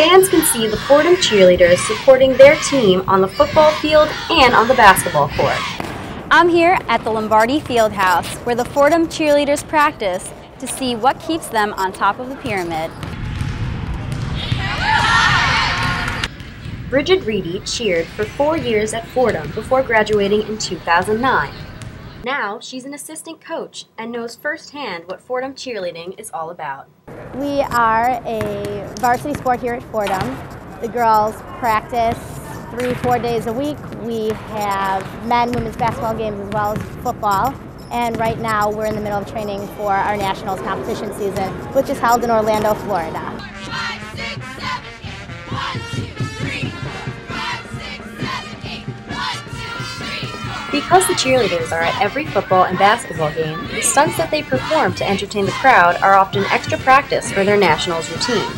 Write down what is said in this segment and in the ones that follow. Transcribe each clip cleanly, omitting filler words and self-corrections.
Fans can see the Fordham cheerleaders supporting their team on the football field and on the basketball court. I'm here at the Lombardi Fieldhouse, where the Fordham cheerleaders practice to see what keeps them on top of the pyramid. Bridget Reedy cheered for 4 years at Fordham before graduating in 2009. Now she's an assistant coach and knows firsthand what Fordham cheerleading is all about. We are a varsity sport here at Fordham. The girls practice 3-4 days a week. We have men, women's basketball games as well as football. And right now we're in the middle of training for our nationals competition season, which is held in Orlando, Florida. Because the cheerleaders are at every football and basketball game, the stunts that they perform to entertain the crowd are often extra practice for their nationals routine.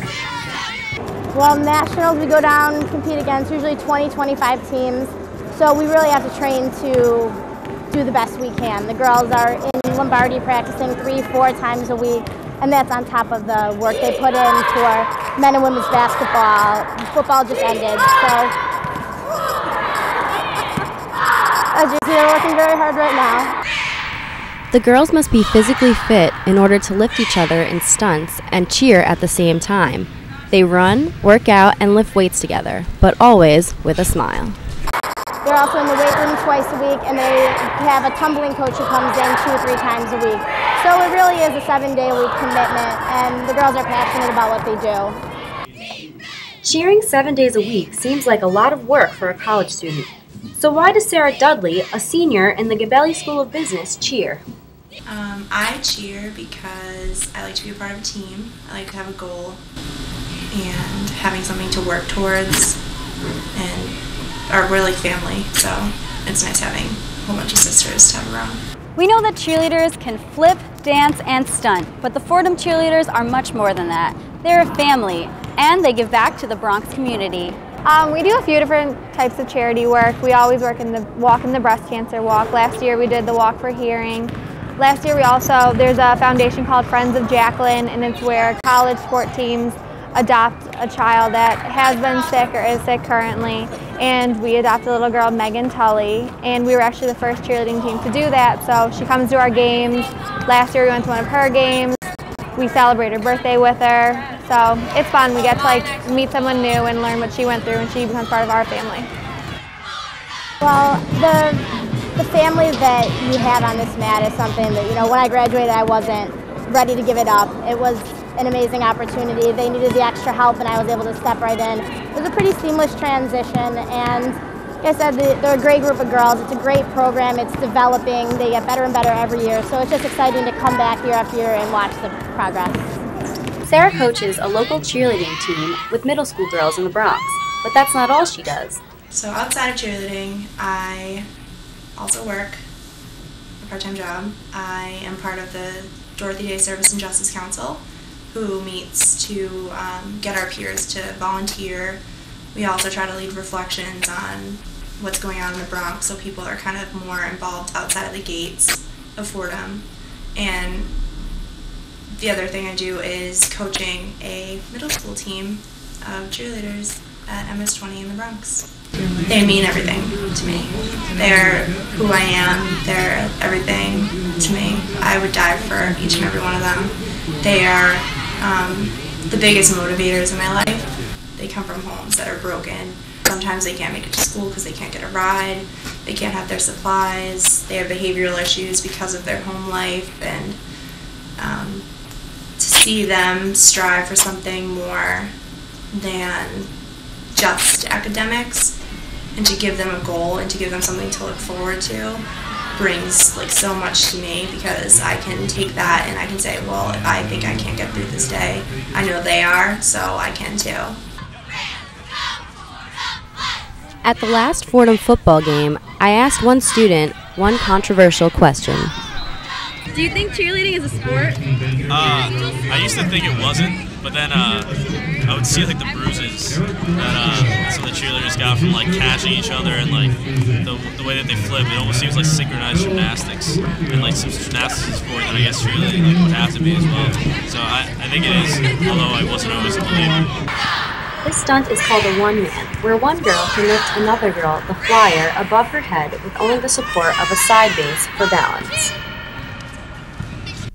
Well, nationals we go down and compete against usually 20-25 teams, so we really have to train to do the best we can. The girls are in Lombardi practicing 3-4 times a week, and that's on top of the work they put in for men and women's basketball. Football just ended, so as you see, they're working very hard right now. The girls must be physically fit in order to lift each other in stunts and cheer at the same time. They run, work out, and lift weights together, but always with a smile. They're also in the weight room twice a week, and they have a tumbling coach who comes in 2-3 times a week. So it really is a 7-day-a-week commitment, and the girls are passionate about what they do. Cheering 7 days a week seems like a lot of work for a college student. So why does Sarah Dudley, a senior in the Gabelli School of Business, cheer? I cheer because I like to be a part of a team. I like to have a goal and having something to work towards, and we're like family, so it's nice having a whole bunch of sisters to have around. We know that cheerleaders can flip, dance, and stunt, but the Fordham cheerleaders are much more than that. They're a family, and they give back to the Bronx community. We do a few different types of charity work. We always work in the walk in the breast cancer walk. Last year we did the walk for hearing. Last year there's a foundation called Friends of Jacqueline, and it's where college sport teams adopt a child that has been sick or is sick currently. And we adopted a little girl, Megan Tully, and we were actually the first cheerleading team to do that. So she comes to our games. Last year we went to one of her games. We celebrate her birthday with her. So it's fun. We get to meet someone new and learn what she went through, and she becomes part of our family. Well, the family that you have on this mat is something that, when I graduated I wasn't ready to give it up. It was an amazing opportunity. They needed the extra help and I was able to step right in. It was a pretty seamless transition, and like I said, they're a great group of girls. It's a great program. It's developing. They get better and better every year. So it's just exciting to come back year after year and watch the progress. Sarah coaches a local cheerleading team with middle school girls in the Bronx, but that's not all she does. So outside of cheerleading, I also work a part-time job. I am part of the Dorothy Day Service and Justice Council, who meets to get our peers to volunteer. We also try to lead reflections on what's going on in the Bronx, so people are kind of more involved outside of the gates of Fordham. And the other thing I do is coaching a middle school team of cheerleaders at MS-20 in the Bronx. They mean everything to me. They're who I am. They're everything to me. I would die for each and every one of them. They are the biggest motivators in my life. They come from homes that are broken. Sometimes they can't make it to school because they can't get a ride. They can't have their supplies. They have behavioral issues because of their home life. And to see them strive for something more than just academics, and to give them a goal and to give them something to look forward to, brings so much to me, because I can take that and I can say, well, if I think I can't get through this day, I know they are, so I can too. At the last Fordham football game, I asked one student one controversial question. Do you think cheerleading is a sport? I used to think it wasn't, but then I would see the bruises that some of the cheerleaders got from catching each other, and the way that they flip. It almost seems like synchronized gymnastics, and some gymnastics sport that I guess cheerleading would have to be as well. So I think it is, although I wasn't always a believer. This stunt is called a one-man, where one girl can lift another girl, the flyer, above her head with only the support of a side base for balance.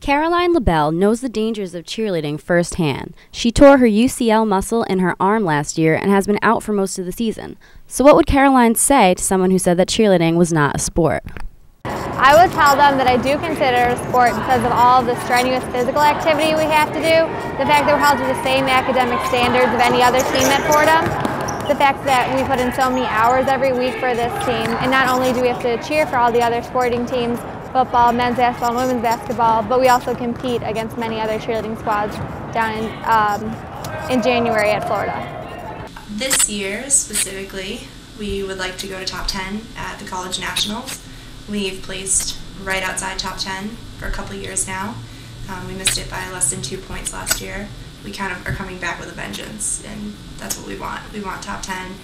Caroline LaBelle knows the dangers of cheerleading firsthand. She tore her UCL muscle in her arm last year and has been out for most of the season. So what would Caroline say to someone who said that cheerleading was not a sport? I would tell them that I do consider it a sport because of all of the strenuous physical activity we have to do, the fact that we're held to the same academic standards of any other team at Fordham, the fact that we put in so many hours every week for this team, and not only do we have to cheer for all the other sporting teams, football, men's basketball, and women's basketball, but we also compete against many other cheerleading squads down in January at Florida. This year specifically, we would like to go to top 10 at the college nationals. We've placed right outside top 10 for a couple years now. We missed it by less than 2 points last year. We kind of are coming back with a vengeance, and that's what we want. We want top 10.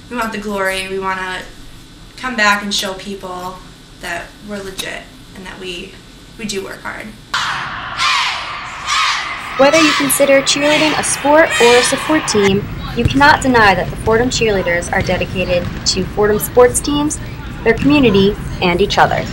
We want the glory. We want to come back and show people that we're legit and that we do work hard. Whether you consider cheerleading a sport or a support team, you cannot deny that the Fordham cheerleaders are dedicated to Fordham sports teams, their community, and each other.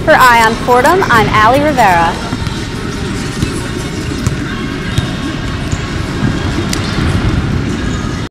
For Eye on Fordham, I'm Allie Rivera.